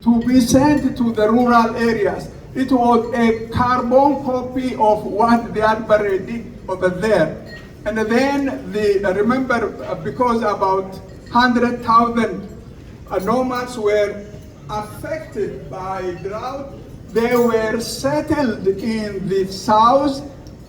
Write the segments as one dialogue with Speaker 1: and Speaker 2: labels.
Speaker 1: to be sent to the rural areas. It was a carbon copy of what the Adbare did over there. And then remember, because about 100,000 nomads were affected by drought, they were settled in the south,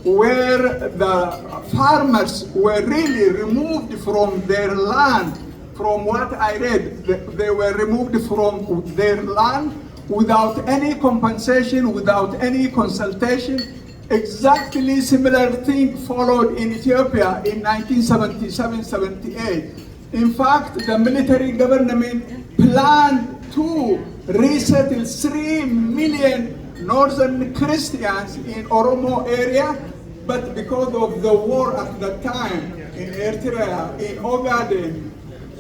Speaker 1: where the farmers were really removed from their land. From what I read, they were removed from their land without any compensation, without any consultation. Exactly similar thing followed in Ethiopia in 1977-78. In fact, the military government planned to resettle 3 million northern Christians in Oromo area, but because of the war at the time in Eritrea, in Ogaden,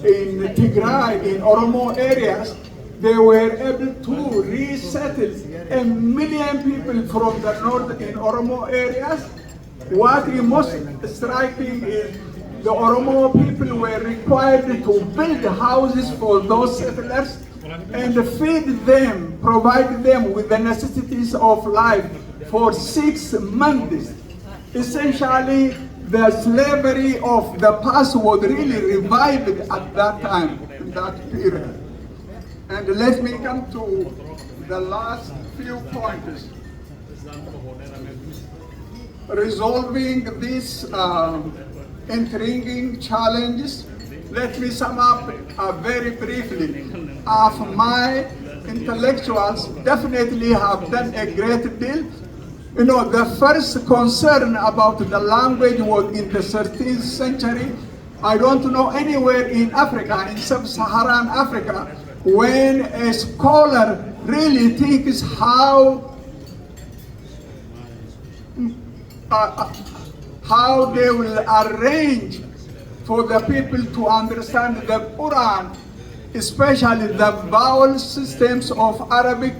Speaker 1: in Tigray, in Oromo areas, they were able to resettle 1 million people from the north in Oromo areas. What is most striking is the Oromo people were required to build houses for those settlers and feed them, provide them with the necessities of life for 6 months. Essentially, the slavery of the past was really revived at that time, in that period. And let me come to the last few points. Resolving these intriguing challenges, let me sum up very briefly. Of my intellectuals definitely have done a great deal. You know, the first concern about the language was in the 13th century. I don't know anywhere in Africa, in sub-Saharan Africa, when a scholar really thinks how they will arrange for the people to understand the Quran, especially the vowel systems of Arabic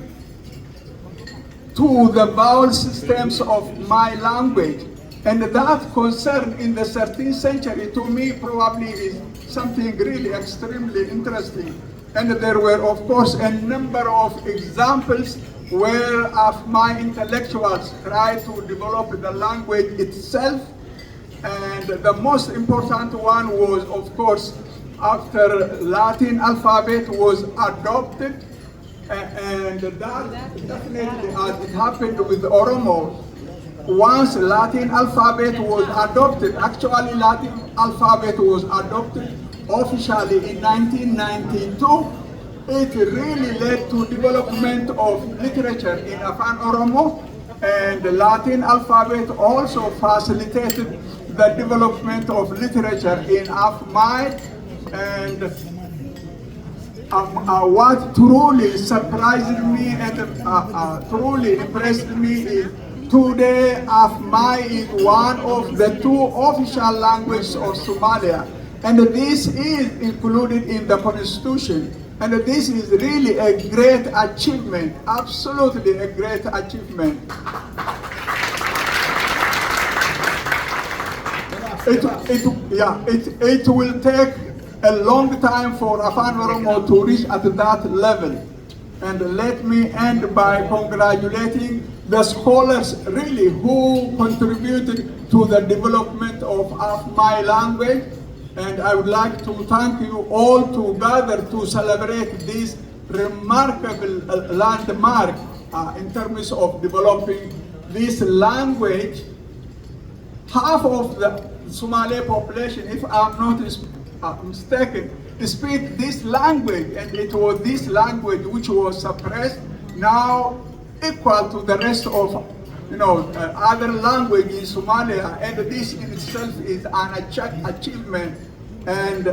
Speaker 1: to the vowel systems of my language. And that concern in the 13th century to me probably is something really extremely interesting. And there were, of course, a number of examples where my intellectuals tried to develop the language itself. And the most important one was, of course, after Latin alphabet was adopted, and that definitely, as it happened with Oromo, once Latin alphabet was adopted, actually Latin alphabet was adopted officially in 1992, it really led to development of literature in Afan Oromo, and the Latin alphabet also facilitated the development of literature in Afmai. And what truly surprised me and truly impressed me is today Afmai is one of the 2 official languages of Somalia, and this is included in the constitution. And this is really a great achievement, absolutely a great achievement. It will take a long time for Afan Oromo to reach at that level. And let me end by congratulating the scholars really who contributed to the development of my language. And I would like to thank you all together to celebrate this remarkable landmark in terms of developing this language. Half of the Somali population, if I'm not mistaken, speak this language, and it was this language which was suppressed, now equal to the rest of other languages in Somalia, and this in itself is an achievement, and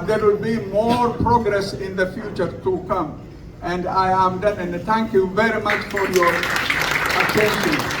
Speaker 1: there will be more progress in the future to come. And I am done, and thank you very much for your attention.